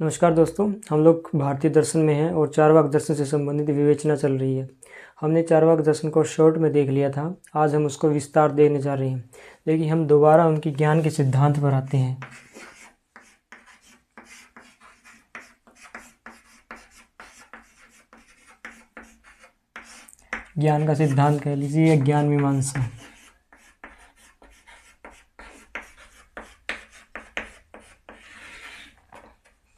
नमस्कार दोस्तों, हम लोग भारतीय दर्शन में हैं और चारवाक दर्शन से संबंधित विवेचना चल रही है। हमने चारवाक दर्शन को शॉर्ट में देख लिया था। आज हम उसको विस्तार देने जा रहे हैं, लेकिन हम दोबारा उनकी ज्ञान के सिद्धांत पर आते हैं। ज्ञान का सिद्धांत कह लीजिए, ज्ञान मीमांसा।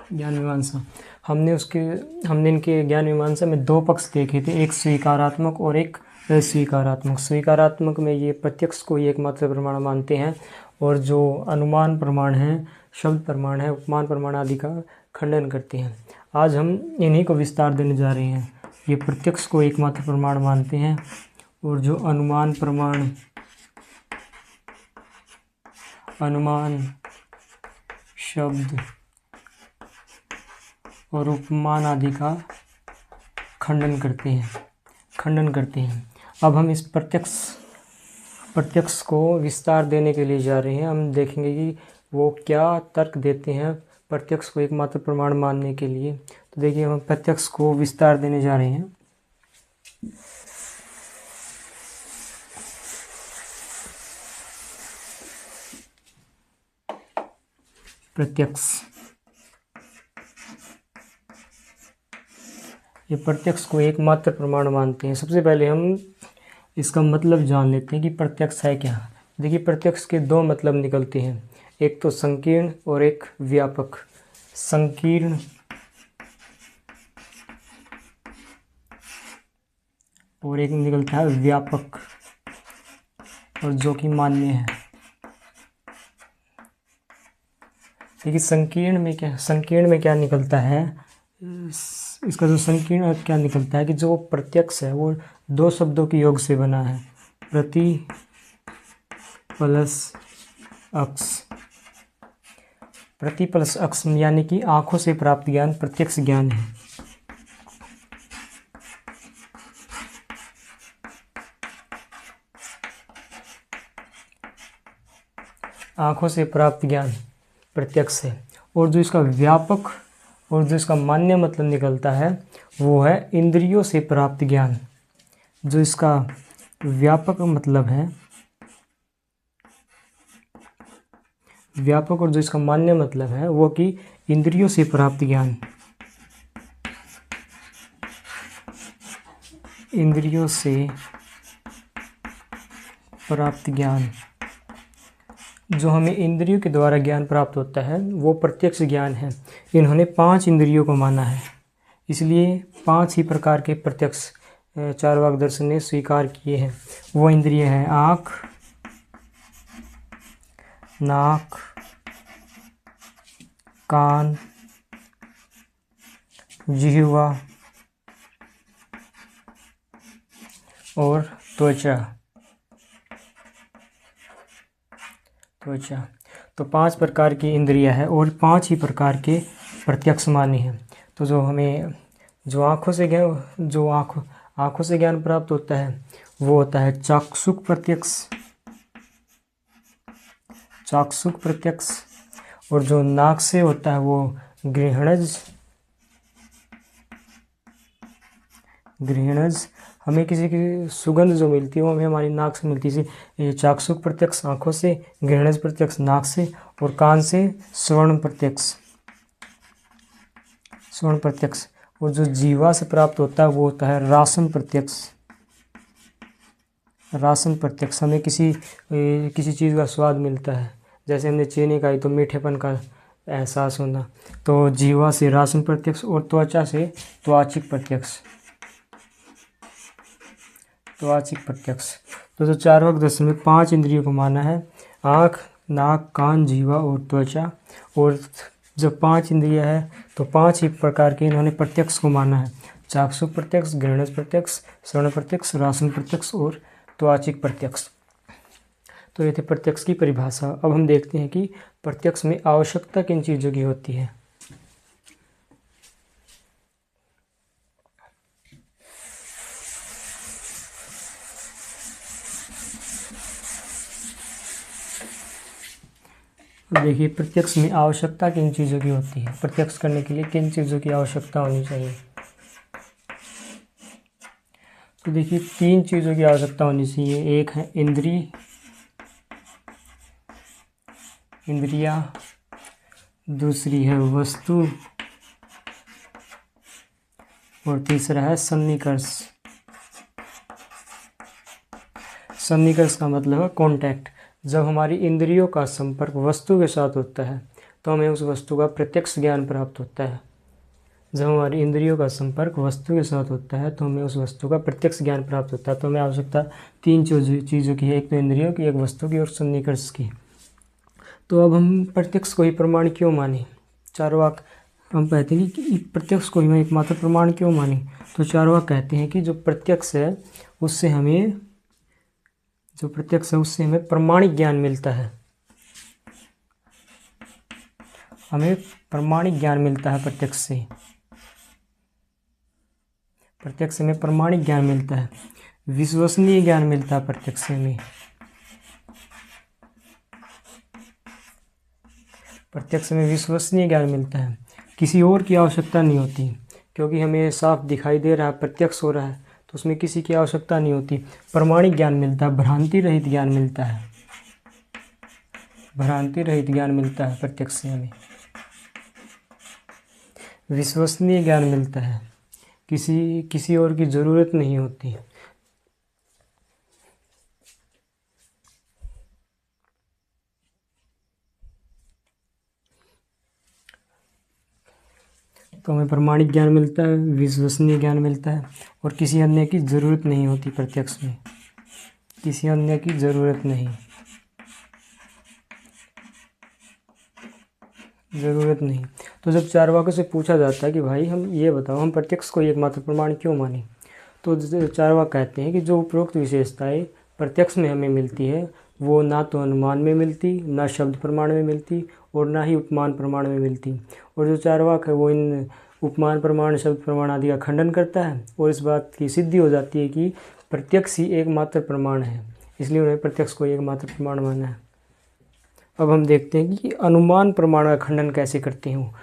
ज्ञान मीमांसा हमने इनके ज्ञान मीमांसा में दो पक्ष देखे थे, एक स्वीकारात्मक और एक अस्वीकारात्मक। स्वीकारात्मक में ये प्रत्यक्ष को ही एकमात्र प्रमाण मानते हैं और जो अनुमान प्रमाण है, शब्द प्रमाण है, उपमान प्रमाण आदि का खंडन करते हैं। आज हम इन्हीं को विस्तार देने जा रहे हैं। ये प्रत्यक्ष को एकमात्र प्रमाण मानते हैं और जो अनुमान प्रमाण, अनुमान, शब्द और उपमान आदि का खंडन करते हैं। अब हम इस प्रत्यक्ष को विस्तार देने के लिए जा रहे हैं। हम देखेंगे कि वो क्या तर्क देते हैं प्रत्यक्ष को एकमात्र प्रमाण मानने के लिए। तो देखिए, हम प्रत्यक्ष को विस्तार देने जा रहे हैं। प्रत्यक्ष, ये प्रत्यक्ष को एकमात्र प्रमाण मानते हैं। सबसे पहले हम इसका मतलब जान लेते हैं कि प्रत्यक्ष है क्या। देखिए, प्रत्यक्ष के दो मतलब निकलते हैं, एक तो संकीर्ण और एक व्यापक। संकीर्ण और एक निकलता है व्यापक, और जो कि मान्य है। देखिए, संकीर्ण में क्या निकलता है, इसका जो संकीर्ण क्या निकलता है कि जो प्रत्यक्ष है वो दो शब्दों के योग से बना है, प्रति प्लस अक्ष। प्रति प्लस अक्ष यानी कि आंखों से प्राप्त ज्ञान प्रत्यक्ष ज्ञान है। आंखों से प्राप्त ज्ञान प्रत्यक्ष है। और जो इसका व्यापक और जो इसका मान्य मतलब निकलता है वो है इंद्रियों से प्राप्त ज्ञान। जो इसका व्यापक मतलब है, व्यापक और जो इसका मान्य मतलब है वो कि इंद्रियों से प्राप्त ज्ञान, इंद्रियों से प्राप्त ज्ञान। जो हमें इंद्रियों के द्वारा ज्ञान प्राप्त होता है वो प्रत्यक्ष ज्ञान है। इन्होंने 5 इंद्रियों को माना है, इसलिए 5 ही प्रकार के प्रत्यक्ष चारवाक दर्शन ने स्वीकार किए हैं। वो इंद्रिय हैं आँख, नाक, कान, जिह्वा और त्वचा। तो 5 प्रकार की इंद्रियां है और 5 ही प्रकार के प्रत्यक्ष माने हैं। तो जो हमें आँखों से ज्ञान प्राप्त होता है वो होता है चाक्षुक प्रत्यक्ष। और जो नाक से होता है वो गृहणज। हमें किसी की सुगंध जो मिलती है वो हमें हमारी नाक से मिलती है। ये चाक्षुक प्रत्यक्ष आँखों से, गृहणज प्रत्यक्ष नाक से, और कान से श्रवण प्रत्यक्ष। और जो जीवा से प्राप्त होता है वो होता है रासन प्रत्यक्ष। हमें किसी चीज़ का स्वाद मिलता है, जैसे हमने चीनी खाई तो मीठेपन का एहसास होना, तो जीवा से रासन प्रत्यक्ष और त्वचा से त्वाचिक प्रत्यक्ष। तो जो चारवाक दर्शन में 5 इंद्रियों को माना है, आँख, नाक, कान, जीवा और त्वचा। और जब 5 इंद्रियां है तो 5 ही प्रकार के इन्होंने प्रत्यक्ष को माना है, चाक्षुक प्रत्यक्ष, गृहणज प्रत्यक्ष, श्रवण प्रत्यक्ष, रासन प्रत्यक्ष और त्वाचिक प्रत्यक्ष। तो ये थे प्रत्यक्ष की परिभाषा। अब हम देखते हैं कि प्रत्यक्ष में आवश्यकता किन चीज़ों की होती है। अब देखिए प्रत्यक्ष में आवश्यकता किन चीज़ों की होती है, प्रत्यक्ष करने के लिए किन चीज़ों की आवश्यकता होनी चाहिए। तो देखिए 3 चीज़ों की आवश्यकता होनी चाहिए। एक है इंद्रिया, दूसरी है वस्तु और तीसरा है सन्निकर्ष। सन्निकर्ष का मतलब है कांटेक्ट। जब हमारी इंद्रियों का संपर्क वस्तु के साथ होता है तो हमें उस वस्तु का प्रत्यक्ष ज्ञान प्राप्त होता है। जब हमारी इंद्रियों का संपर्क वस्तु के साथ होता है तो हमें उस वस्तु का प्रत्यक्ष ज्ञान प्राप्त होता है। तो हमें आवश्यकता 3 चीज़ों की है, एक तो इंद्रियों की, एक वस्तु की और सन्निकर्ष की। तो अब हम प्रत्यक्ष को ही प्रमाण क्यों माने? चारवाक हम कहते हैं कि प्रत्यक्ष को ही एकमात्र प्रमाण क्यों माने? तो चारवाक कहते हैं कि जो प्रत्यक्ष है उससे हमें प्रमाणिक ज्ञान मिलता है। हमें प्रमाणिक ज्ञान मिलता है प्रत्यक्ष से। प्रत्यक्ष में प्रमाणिक ज्ञान मिलता है, विश्वसनीय ज्ञान मिलता है प्रत्यक्ष में। प्रत्यक्ष में विश्वसनीय ज्ञान मिलता है, किसी और की आवश्यकता नहीं होती, क्योंकि हमें साफ दिखाई दे रहा है, प्रत्यक्ष हो रहा है, तो उसमें किसी की आवश्यकता नहीं होती। प्रमाणिक ज्ञान मिलता है, भ्रांति रहित ज्ञान मिलता है। भ्रांति रहित ज्ञान मिलता है प्रत्यक्ष से हमें। विश्वसनीय ज्ञान मिलता है, किसी और की ज़रूरत नहीं होती। तो हमें प्रमाणिक ज्ञान मिलता है, विश्वसनीय ज्ञान मिलता है और किसी अन्य की ज़रूरत नहीं होती प्रत्यक्ष में। किसी अन्य की ज़रूरत नहीं। तो जब चारवाकों से पूछा जाता है कि भाई हम ये बताओ, हम प्रत्यक्ष को एकमात्र प्रमाण क्यों माने, तो चारवाक कहते हैं कि जो उपरोक्त विशेषताएं प्रत्यक्ष में हमें मिलती है वो ना तो अनुमान में मिलती, ना शब्द प्रमाण में मिलती और ना ही उपमान प्रमाण में मिलती। और जो चारवाक है वो इन उपमान प्रमाण, शब्द प्रमाण आदि का खंडन करता है और इस बात की सिद्धि हो जाती है कि प्रत्यक्ष ही एकमात्र प्रमाण है, इसलिए उन्हें प्रत्यक्ष को एकमात्र प्रमाण माना है। अब हम देखते हैं कि अनुमान प्रमाण का खंडन कैसे करते हैं।